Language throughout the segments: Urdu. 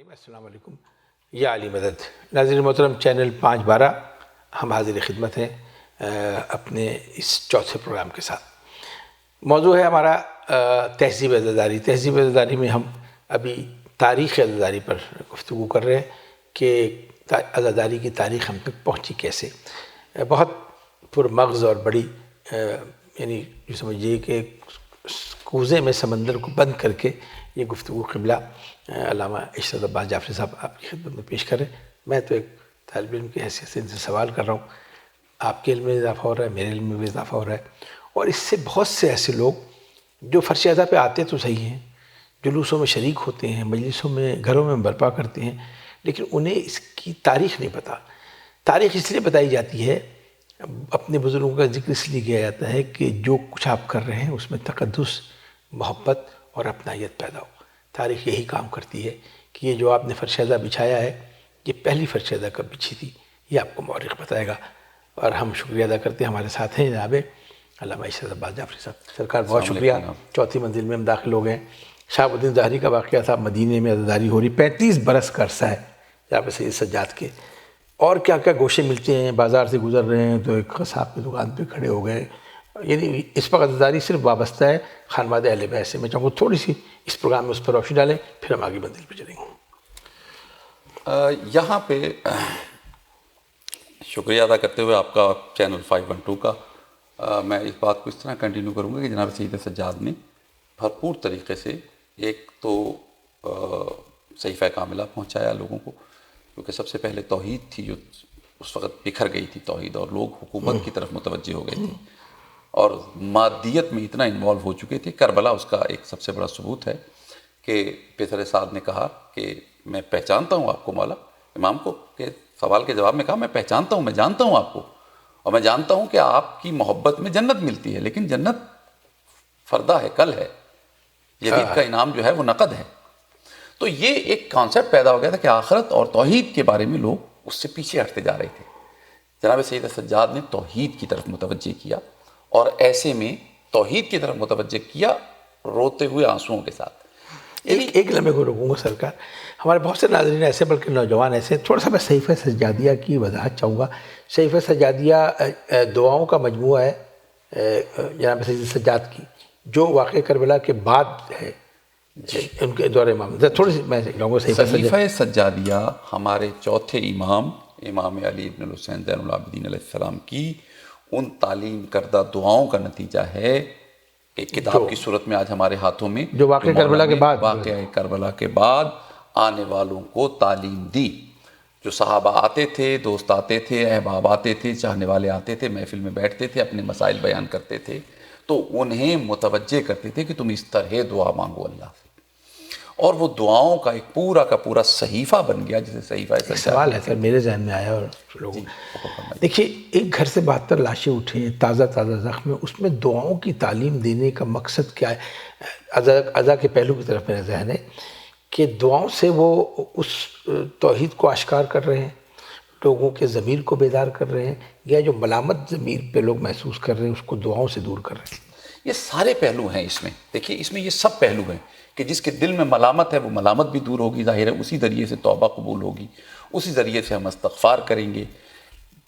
السلام علیکم یا علی مدد. ناظرین محترم، چینل 5/12 ہم حاضر خدمت ہیں اپنے اس چوتھے پروگرام کے ساتھ. موضوع ہے ہمارا تہذیب عزاداری. تہذیب عزاداری میں ہم ابھی تاریخ عزاداری پر گفتگو کر رہے ہیں کہ عزاداری کی تاریخ ہم تک پہنچی کیسے. بہت پرمغز اور بڑی یعنی جو سمجھیے کہ کوزے میں سمندر کو بند کر کے یہ گفتگو قبلہ علامہ اشرت عباس جعفری صاحب آپ کی خدمت میں پیش کر رہے ہیں. میں تو ایک طالب علم کی حیثیت سے ان سے سوال کر رہا ہوں. آپ کے علم میں اضافہ ہو رہا ہے، میرے علم میں بھی اضافہ ہو رہا ہے، اور اس سے بہت سے ایسے لوگ جو فرش ادا پہ آتے تو صحیح ہیں، جلوسوں میں شریک ہوتے ہیں، مجلسوں میں گھروں میں برپا کرتے ہیں، لیکن انہیں اس کی تاریخ نہیں پتہ. تاریخ اس لیے بتائی جاتی ہے، اپنے بزرگوں کا ذکر اس لیے کیا جاتا ہے کہ جو کچھ آپ کر رہے ہیں اس میں تقدس، محبت اور اپنائیت پیدا ہو. تاریخ یہی کام کرتی ہے کہ یہ جو آپ نے فرش ادہ بچھایا ہے، یہ پہلی فرش ادہ کب بچھی تھی، یہ آپ کو مورخ بتائے گا. اور ہم شکریہ ادا کرتے ہیں، ہمارے ساتھ ہیں جناب علامہ اشرت عباس جعفری صاحب. سرکار بہت شکریہ. چوتھی منزل میں ہم داخل ہو گئے ہیں. شہاب الدین ظاہری کا واقعہ تھا، مدینے میں عزاداری ہو رہی، 35 برس کا عرصہ ہے جناب سید سجاد کے. اور کیا کیا گوشے ملتے ہیں. بازار سے گزر رہے ہیں تو ایک قصاب کی دکان پہ کھڑے ہو گئے. یعنی اس وقت عزاداری صرف وابستہ ہے خانواد اہل بیت سے. میں چاہوں گا تھوڑی سی اس پروگرام میں اس پر روشنی ڈالیں، پھر ہم آگے منزل پہ چلیں گے. یہاں پہ شکریہ ادا کرتے ہوئے آپ کا چینل 512 کا میں اس بات کو اس طرح کنٹینیو کروں گا کہ جناب سید سجاد نے بھرپور طریقے سے ایک تو صحیفہ کاملہ پہنچایا لوگوں کو، کیونکہ سب سے پہلے توحید تھی جو اس وقت بکھر گئی تھی توحید، اور لوگ حکومت کی طرف متوجہ ہو گئے تھے اور مادیت میں اتنا انوالو ہو چکے تھے. کربلا اس کا ایک سب سے بڑا ثبوت ہے کہ پسر سعد نے کہا کہ میں پہچانتا ہوں آپ کو، مولا امام کو کہ سوال کے جواب میں کہا میں پہچانتا ہوں، میں جانتا ہوں آپ کو، اور میں جانتا ہوں کہ آپ کی محبت میں جنت ملتی ہے، لیکن جنت فردہ ہے، کل ہے، یزید کا انعام جو ہے وہ نقد ہے. تو یہ ایک کانسیپٹ پیدا ہو گیا تھا کہ آخرت اور توحید کے بارے میں لوگ اس سے پیچھے ہٹتے جا رہے تھے. جناب سید سجاد نے توحید کی طرف متوجہ کیا، اور ایسے میں توحید کی طرف متوجہ کیا روتے ہوئے آنسوؤں کے ساتھ. ایک لمحے کو رکوں گا سرکار. ہمارے بہت سے ناظرین ایسے بلکہ نوجوان ایسے، تھوڑا سا میں صحیفہ سجادیہ کی وضاحت چاہوں گا. صحیفہ سجادیہ دعاؤں کا مجموعہ ہے جناب سید سجاد کی، جو واقع کربلا کے بعد ہے ان کے دور امام. تھوڑی سی میں کہوں گا صحیفہ سجادیہ ہمارے چوتھے امام علی ابن الحسین زین العابدین علیہ السلام کی ان تعلیم کردہ دعاؤں کا نتیجہ ہے. ایک کتاب کی صورت میں آج ہمارے ہاتھوں میں جو واقع کربلا کے بعد واقعہ کربلا کے بعد آنے والوں کو تعلیم دی. جو صحابہ آتے تھے، دوست آتے تھے، احباب آتے تھے، چاہنے والے آتے تھے، محفل میں بیٹھتے تھے، اپنے مسائل بیان کرتے تھے، تو انہیں متوجہ کرتے تھے کہ تم اس طرح دعا مانگو اللہ سے. اور وہ دعاؤں کا ایک پورا کا پورا صحیفہ بن گیا جسے صحیفہ سجادیہ. سوال ہے سر میرے ذہن میں آیا. اور لوگوں دیکھیے، ایک گھر سے 72 لاشیں اٹھیں، تازہ زخم میں، اس میں دعاؤں کی تعلیم دینے کا مقصد کیا ہے؟ عزا کے پہلو کی طرف میرا ذہن ہے کہ دعاؤں سے وہ اس توحید کو آشکار کر رہے ہیں، لوگوں کے ضمیر کو بیدار کر رہے ہیں، یا جو ملامت ضمیر پہ لوگ محسوس کر رہے ہیں اس کو دعاؤں سے دور کر رہے ہیں. یہ سارے پہلو ہیں اس میں. دیکھیے اس میں یہ سب پہلو ہیں کہ جس کے دل میں ملامت ہے وہ ملامت بھی دور ہوگی، ظاہر ہے اسی ذریعے سے توبہ قبول ہوگی، اسی ذریعے سے ہم استغفار کریں گے.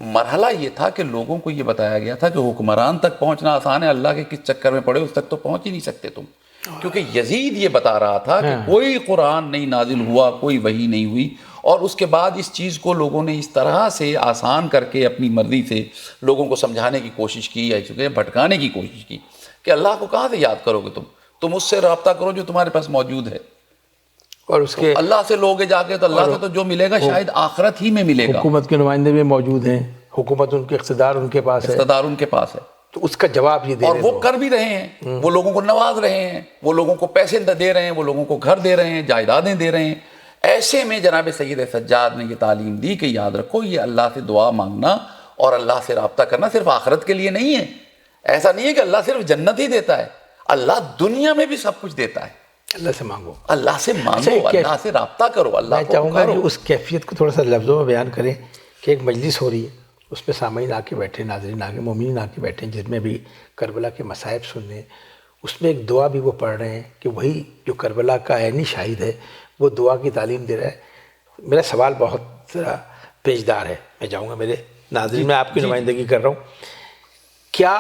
مرحلہ یہ تھا کہ لوگوں کو یہ بتایا گیا تھا کہ حکمران تک پہنچنا آسان ہے، اللہ کے کس چکر میں پڑے اس تک تو پہنچ ہی نہیں سکتے تم. کیونکہ یزید یہ بتا رہا تھا کہ کوئی قرآن نہیں نازل ہوا، کوئی وحی نہیں ہوئی، اور اس کے بعد اس چیز کو لوگوں نے اس طرح سے آسان کر کے اپنی مرضی سے لوگوں کو سمجھانے کی کوشش کی، یا بھٹکانے کی کوشش کی کہ اللہ کو کہاں سے یاد کرو گے تم اس سے رابطہ کرو جو تمہارے پاس موجود ہے. اور اس کے اللہ سے لوگے جا کے تو اللہ سے تو جو ملے گا شاید آخرت ہی میں ملے گا. حکومت کے نمائندے بھی موجود ہیں، حکومت ان کے اقتدار ان کے پاس ہے، اقتدار ان کے پاس ہے، تو اس کا جواب یہ دے اور رہے وہ کر بھی رہے ہیں. وہ لوگوں کو نواز رہے ہیں، وہ لوگوں کو پیسے دے رہے ہیں، وہ لوگوں کو گھر دے رہے ہیں، جائیدادیں دے رہے ہیں. ایسے میں جناب سید سجاد نے یہ تعلیم دی کہ یاد رکھو یہ اللہ سے دعا مانگنا اور اللہ سے رابطہ کرنا صرف آخرت کے لیے نہیں ہے. ایسا نہیں ہے کہ اللہ صرف جنت ہی دیتا ہے، اللہ دنیا میں بھی سب کچھ دیتا ہے. اللہ سے مانگو، اللہ سے مانگو، اللہ سے رابطہ کرو، اللہ میں چاہوں گا کہ اس کیفیت کو تھوڑا سا لفظوں میں بیان کریں کہ ایک مجلس ہو رہی ہے، اس پہ سامعین آ کے بیٹھے، ناظرین آ کے، مومنین آ کے بیٹھے، جس میں بھی کربلا کے مصائب سن رہے ہیں. اس میں ایک دعا بھی وہ پڑھ رہے ہیں کہ وہی جو کربلا کا عینی شاہد ہے وہ دعا کی تعلیم دے رہا ہے. میرا سوال بہت ذرا پیچیدہ ہے، میں چاہوں گا میرے ناظرین، میں آپ کی نمائندگی کر رہا ہوں. کیا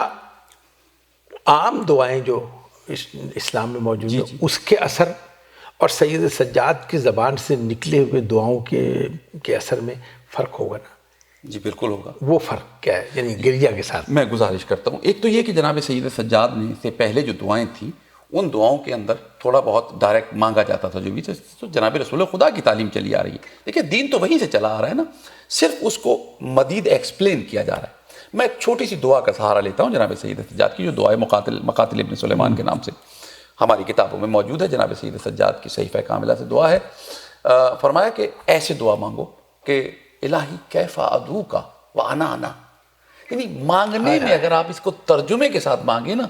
عام دعائیں جو اسلام میں موجود ہیں اس کے اثر اور سید سجاد کی زبان سے نکلے ہوئے دعاؤں کے اثر میں فرق ہوگا نا؟ جی بالکل ہوگا. وہ فرق کیا ہے یعنی گریہ کے ساتھ؟ میں گزارش کرتا ہوں، ایک تو یہ کہ جناب سید سجاد نے اس سے پہلے جو دعائیں تھیں ان دعاؤں کے اندر تھوڑا بہت ڈائریکٹ مانگا جاتا تھا، جو بھی تو جناب رسول خدا کی تعلیم چلی آ رہی ہے. دیکھیے دین تو وہیں سے چلا آ رہا ہے نا، صرف اس کو مزید ایکسپلین کیا جا رہا ہے. میں ایک چھوٹی سی دعا کا سہارا لیتا ہوں جناب سید سجاد کی، جو دعائے مقاتل ابن سلیمان کے نام سے ہماری کتابوں میں موجود ہے. جناب سید سجاد کی صحیفہ کاملہ سے دعا ہے. فرمایا کہ ایسے دعا مانگو کہ الہی کیف ادعو کا وانا انا، یعنی مانگنے میں اگر آپ اس کو ترجمے کے ساتھ مانگے نا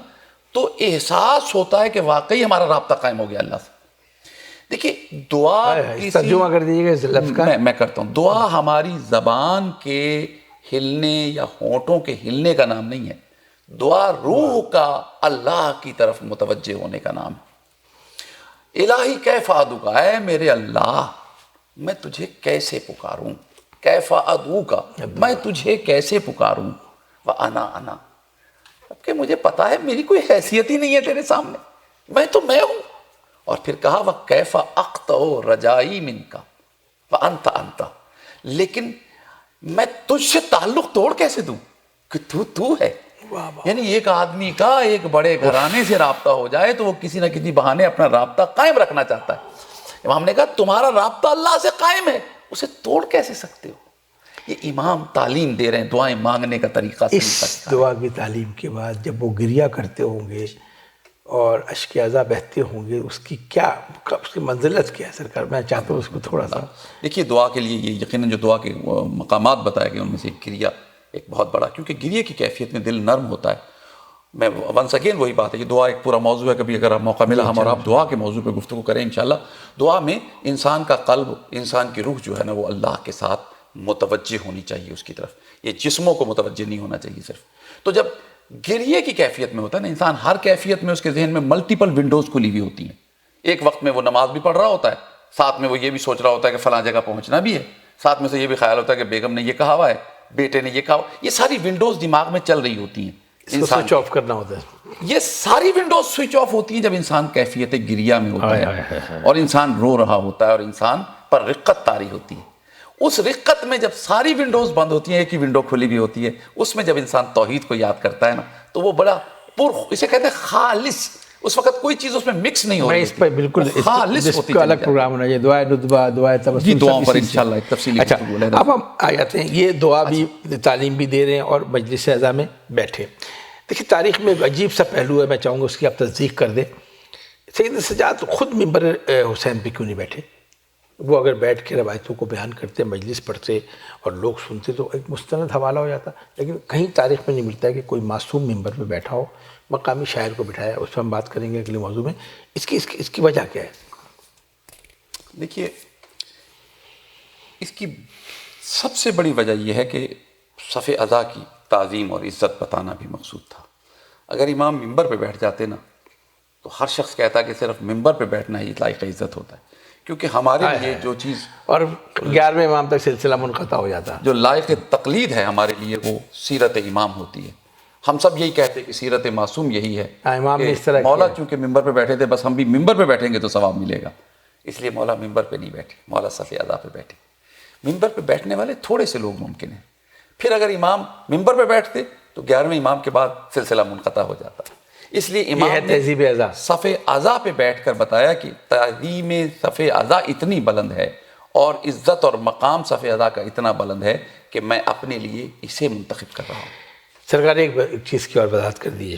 تو احساس ہوتا ہے کہ واقعی ہمارا رابطہ قائم ہو گیا اللہ سے. دیکھیے دعا ترجمہ کر دیجیے گا اس لفظ کا. میں کرتا ہوں. دعا ہماری زبان کے ہلنے یا ہونٹوں کے ہلنے کا نام نہیں ہے، دعا روح کا اللہ کی طرف متوجہ ہونے کا نام ہے. الہی کیف ادعو کا، اے میرے اللہ میں تجھے کیسے پکاروں، کیف ادعو کا میں تجھے کیسے پکاروں، وانا انا کہ مجھے پتا ہے میری کوئی حیثیت ہی نہیں ہے تیرے سامنے، میں تو میں ہوں. اور پھر کہا وَكَيْفَ أَقْطَعُ رَجَائِي مِنْكَ وَأَنْتَ أَنْتَ، لیکن میں تجھ سے تعلق توڑ کیسے دوں کہ تو ہے. یعنی ایک آدمی کا ایک بڑے گھرانے سے رابطہ ہو جائے تو وہ کسی نہ کسی بہانے اپنا رابطہ قائم رکھنا چاہتا ہے. امام نے کہا تمہارا رابطہ اللہ سے قائم ہے، اسے توڑ کیسے سکتے ہو. یہ امام تعلیم دے رہے ہیں دعائیں مانگنے کا طریقہ. اس دعا کی تعلیم کے بعد جب وہ گریہ کرتے ہوں گے اور اشک اعضا بہتے ہوں گے، اس کی کیا، اس کی منزلت کیا ہے سرکار؟ میں چاہتا ہوں اس کو تھوڑا سا. دیکھیے دعا کے لیے یہ یقیناً جو دعا کے مقامات بتائے گئے ان میں سے گریہ ایک بہت بڑا، کیونکہ گریہ کی کیفیت میں دل نرم ہوتا ہے. میں ونس اگین وہی بات ہے کہ دعا ایک پورا موضوع ہے، کبھی اگر موقع ملا ہم اور آپ دعا کے موضوع پہ گفتگو کریں انشاءاللہ. دعا میں انسان کا قلب، انسان کی روح جو ہے نا وہ اللہ کے ساتھ متوجہ ہونی چاہیے اس کی طرف، یہ جسموں کو متوجہ نہیں ہونا چاہیے صرف. تو جب گریہ کی کیفیت میں ہوتا ہے نا انسان، ہر کیفیت میں اس کے ذہن میں ملٹیپل ونڈوز کھلی ہوئی ہوتی ہیں. ایک وقت میں وہ نماز بھی پڑھ رہا ہوتا ہے، ساتھ میں وہ یہ بھی سوچ رہا ہوتا ہے کہ فلاں جگہ پہنچنا بھی ہے، ساتھ میں سے یہ بھی خیال ہوتا ہے کہ بیگم نے یہ کہا ہوا ہے، بیٹے نے یہ کہا ہوا. یہ ساری ونڈوز دماغ میں چل رہی ہوتی ہیں. سوئچ آف کرنا ہوتا ہے. یہ ساری ونڈوز سوئچ آف ہوتی ہیں جب انسان کیفیت گریہ میں ہوتا ہے اور انسان رو رہا ہوتا ہے اور انسان پر رقت طاری ہوتی ہے. اس رقت میں جب ساری ونڈوز بند ہوتی ہیں، ایک ہی ونڈو کھلی بھی ہوتی ہے، اس میں جب انسان توحید کو یاد کرتا ہے نا تو وہ بڑا اسے کہتے ہیں خالص. اس وقت کوئی چیز اس میں مکس نہیں ہوتی. میں اس پہ بالکل خالص ہوتی ہے. الگ پروگرام ہونا چاہیے، دعائے ندبہ، دعائے تبسم، جی دعاؤں پر انشاءاللہ ایک تفصیلی. اچھا اب ہم آ جاتے ہیں، یہ دعا بھی تعلیم بھی دے رہے ہیں اور مجلس اعضا میں بیٹھے. دیکھیے تاریخ میں ایک عجیب سا پہلو ہے، میں چاہوں گا اس کی آپ تصدیق کر دیں. سید سجاد خود منبر حسین پہ کیوں نہیں بیٹھے؟ وہ اگر بیٹھ کے روایتوں کو بیان کرتے، مجلس پڑھتے اور لوگ سنتے تو ایک مستند حوالہ ہو جاتا. لیکن کہیں تاریخ میں نہیں ملتا ہے کہ کوئی معصوم منبر پہ بیٹھا ہو، مقامی شاعر کو بٹھایا. اس پہ ہم بات کریں گے اگلے موضوع میں. اس کی وجہ کیا ہے؟ دیکھیے اس کی سب سے بڑی وجہ یہ ہے کہ صف اعضا کی تعظیم اور عزت بتانا بھی مقصود تھا. اگر امام منبر پہ بیٹھ جاتے نا تو ہر شخص کہتا ہے کہ صرف منبر پہ بیٹھنا ہی لائق عزت ہوتا ہے، کیونکہ ہمارے لیے جو چیز، اور 11ویں امام تک سلسلہ منقطع ہو جاتا، جو لائق تقلید ہے ہمارے لیے وہ سیرت امام ہوتی ہے. ہم سب یہی کہتے ہیں کہ سیرت معصوم یہی ہے امام نے اس طرح مولا چونکہ ممبر پہ بیٹھے تھے، بس ہم بھی ممبر پہ بیٹھیں گے تو ثواب ملے گا، اس لیے مولا ممبر پہ نہیں بیٹھے، مولا صف اعضا پہ بیٹھے. ممبر پہ بیٹھنے والے تھوڑے سے لوگ ممکن ہیں. پھر اگر امام ممبر پہ بیٹھتے تو 11ویں امام کے بعد سلسلہ منقطع ہو جاتا. اس لیے امام نے تہذیب اعضا صف اعضا پہ بیٹھ کر بتایا کہ تعظیم صف اعضا اتنی بلند ہے اور عزت اور مقام صف اعضا کا اتنا بلند ہے کہ میں اپنے لیے اسے منتخب کر رہا ہوں. سرکار ایک چیز کی اور وضاحت کر دیجیے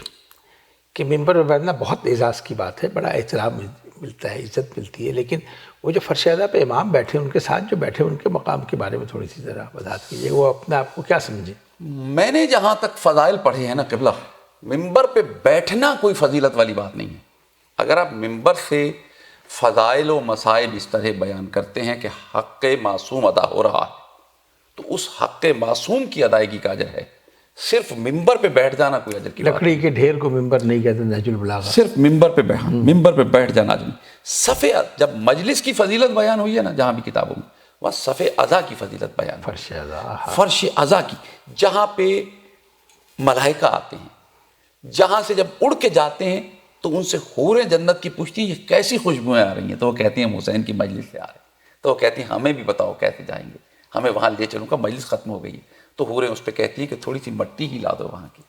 کہ ممبر پہ بیٹھنا بہت اعزاز کی بات ہے، بڑا احترام ملتا ہے، عزت ملتی ہے. لیکن وہ جو فرش اعضا پہ امام بیٹھے ان کے ساتھ جو بیٹھے ان کے مقام کے بارے میں تھوڑی سی ذرا وضاحت کیجیے. وہ اپنے آپ کو کیا سمجھے؟ میں نے جہاں تک فضائل پڑھے ہیں نا قبلہ، ممبر پہ بیٹھنا کوئی فضیلت والی بات نہیں ہے. اگر آپ ممبر سے فضائل و مسائل اس طرح بیان کرتے ہیں کہ حق معصوم ادا ہو رہا ہے تو اس حق معصوم کی ادائیگی کا اجر ہے. صرف ممبر پہ بیٹھ جانا کوئی اجر کی بات لکڑی کے ڈھیر کو ممبر نہیں کہتے نہج البلاغہ. صرف ممبر پہ بیٹھ جانا آدمی. صف جب مجلس کی فضیلت بیان ہوئی ہے نا جہاں بھی کتابوں میں, وہاں صف ادا کی فضیلت بیان ہوئی, فرش ادا, فرش ادا کی, جہاں پہ ملائکہ آتے ہیں, جہاں سے جب اڑ کے جاتے ہیں تو ان سے حوریں جنت کی پوچھتی ہیں یہ کیسی خوشبوئیں آ رہی ہیں, تو وہ کہتے ہیں حسین کی مجلس سے آ رہے ہیں. تو وہ کہتی ہیں ہمیں بھی بتاؤ کیسے جائیں گے, ہمیں وہاں لے چلوں گا, مجلس ختم ہو گئی ہے. تو حوریں اس پہ کہتی ہیں کہ تھوڑی سی مٹی ہی لا دو وہاں کی.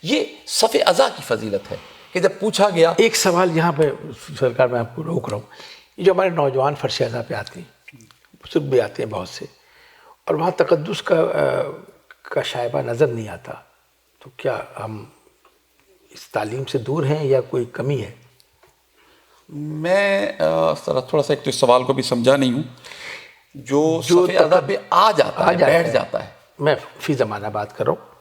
یہ صف ادا کی فضیلت ہے کہ جب پوچھا گیا. ایک سوال یہاں پہ سرکار میں آپ کو روک رہا ہوں, یہ جو ہمارے نوجوان فرش ادا پہ آتے ہیں, بزرگ بھی آتے ہیں بہت سے, اور وہاں تقدس کا شائبہ نظر نہیں آتا, تو کیا ہم اس تعلیم سے دور ہیں یا کوئی کمی ہے؟ میں تھوڑا سا ایک تو اس سوال کو بھی سمجھا نہیں ہوں. جو صف ادا پہ آ جاتا ہے, بیٹھ جاتا ہے, میں فی زمانہ بات کر رہا ہوں,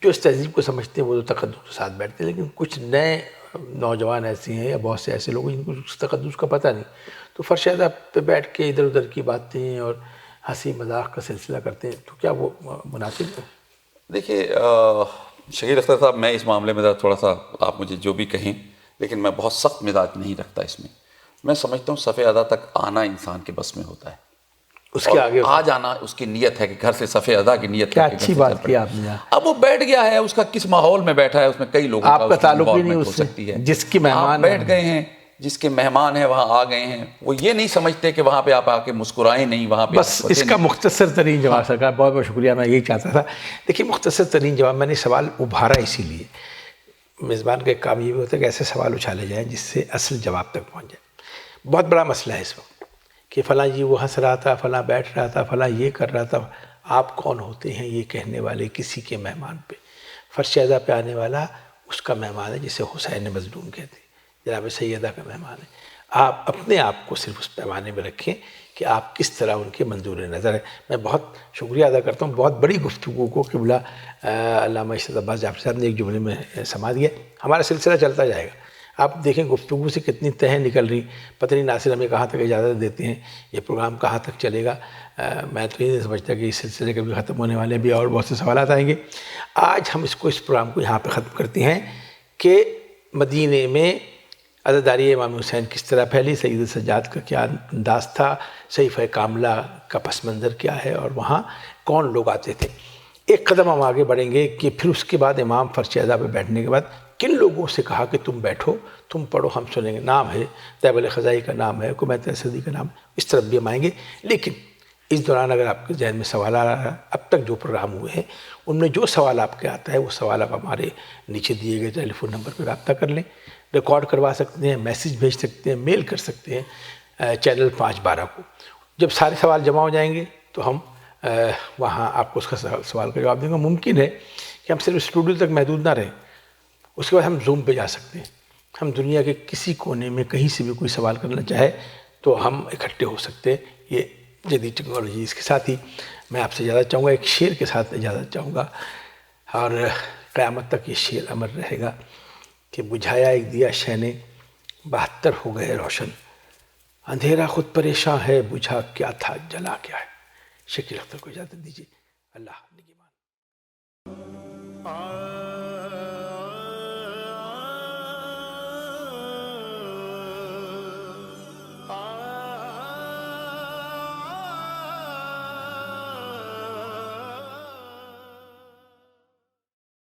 جو اس تہذیب کو سمجھتے ہیں وہ تو تقدس کے ساتھ بیٹھتے ہیں, لیکن کچھ نئے نوجوان ایسے ہیں یا بہت سے ایسے لوگ ہیں جن کو اس تقدس کا پتہ نہیں, تو فرش ادا پہ بیٹھ کے ادھر ادھر کی باتیں اور ہنسی مذاق کا سلسلہ کرتے ہیں, تو کیا وہ مناسب ہے؟ دیکھیے شہید اختر صاحب, میں اس معاملے میں تھوڑا سا, آپ مجھے جو بھی کہیں, لیکن میں بہت سخت مزاج نہیں رکھتا اس میں. میں سمجھتا ہوں صف ادا تک آنا انسان کے بس میں ہوتا ہے, اس کے آگے آ جانا اس کی نیت ہے کہ گھر سے صف ادا کی نیت. کیا اچھی بات کی آپ نے. اب وہ بیٹھ گیا ہے, اس کا کس ماحول میں بیٹھا ہے, اس میں کئی لوگوں آپ کا تعلق ہی نہیں ہو اس سے, سکتی ہے. جس کی مہمان بیٹھ گئے ہیں, جس کے مہمان ہیں وہاں آ گئے ہیں, وہ یہ نہیں سمجھتے کہ وہاں پہ آپ آ کے مسکرائیں نہیں, وہاں پہ بس اس کا مختصر ترین جواب. سرکار بہت بہت شکریہ, میں یہی چاہتا تھا. دیکھیے مختصر ترین جواب, میں نے سوال ابھارا اسی لیے, میزبان کا کام یہ بھی ہوتا ہے کہ ایسے سوال اچھالے جائیں جس سے اصل جواب تک پہنچ جائے. بہت بڑا مسئلہ ہے اس وقت کہ فلاں جی وہ ہنس رہا تھا, فلاں بیٹھ رہا تھا, فلاں یہ کر رہا تھا. آپ کون ہوتے ہیں یہ کہنے والے کسی کے مہمان پہ؟ فرش ادا پہ آنے والا اس کا مہمان ہے جسے حسین مظلوم کہتے ہیں, جناب سیدہ کا مہمان ہے. آپ اپنے آپ کو صرف اس پیمانے میں رکھیں کہ آپ کس طرح ان کے منظور نظر ہیں. میں بہت شکریہ ادا کرتا ہوں بہت بڑی گفتگو کو قبلہ علامہ اشرف عباس جعفری صاحب نے ایک جملے میں سما دیا. ہمارا سلسلہ چلتا جائے گا. آپ دیکھیں گفتگو سے کتنی تہیں نکل رہی. پتہ نہیں ناصر ہمیں کہاں تک اجازت دیتے ہیں, یہ پروگرام کہاں تک چلے گا. میں تو یہ نہیں سمجھتا کہ اس سلسلے کبھی ختم ہونے والے, بھی اور بہت سے سوالات آئیں گے. آج ہم اس پروگرام کو یہاں پہ ختم کرتے ہیں کہ مدینے میں عزاداری امام حسین کس طرح پھیلی, سید سجاد کا کیا انداز تھا, صحیفہ کاملہ کا پس منظر کیا ہے, اور وہاں کون لوگ آتے تھے. ایک قدم ہم آگے بڑھیں گے کہ پھر اس کے بعد امام فرش ادا پہ بیٹھنے کے بعد کن لوگوں سے کہا کہ تم بیٹھو, تم پڑھو, ہم سنیں گے. نام ہے طیب الخزائی کا نام ہے, کمیت اسدی کا نام, اس طرف بھی ہم آئیں گے. لیکن اس دوران اگر آپ کے ذہن میں سوال آ رہا ہے, اب تک جو پروگرام ہوئے ہیں ان میں جو سوال آپ کے آتا ہے وہ سوال آپ ہمارے نیچے دیے گئے ٹیلی فون نمبر پہ رابطہ کر لیں. ریکارڈ کروا سکتے ہیں, میسیج بھیج سکتے ہیں, میل کر سکتے ہیں چینل 512 کو. جب سارے سوال جمع ہو جائیں گے تو ہم وہاں آپ کو اس کا سوال کا جواب دیں گے. ممکن ہے کہ ہم صرف اسٹوڈیو تک محدود نہ رہیں, اس کے بعد ہم زوم پہ جا سکتے ہیں. ہم دنیا کے کسی کونے میں کہیں سے بھی کوئی سوال کرنا چاہے تو ہم اکٹھے ہو سکتے ہیں. یہ جدید ٹیکنالوجی. اس کے ساتھ ہی میں آپ سے اجازت چاہوں گا, ایک شعر کے ساتھ اجازت چاہوں گا, اور قیامت تک یہ شعر امر رہے گا کہ بجھایا ایک دیا شہ نے 72 ہو گئے روشن, اندھیرا خود پریشاں ہے, بجھا کیا تھا جلا کیا ہے. شکیل اختر کو اجازت دیجیے. اللہ نگہبان.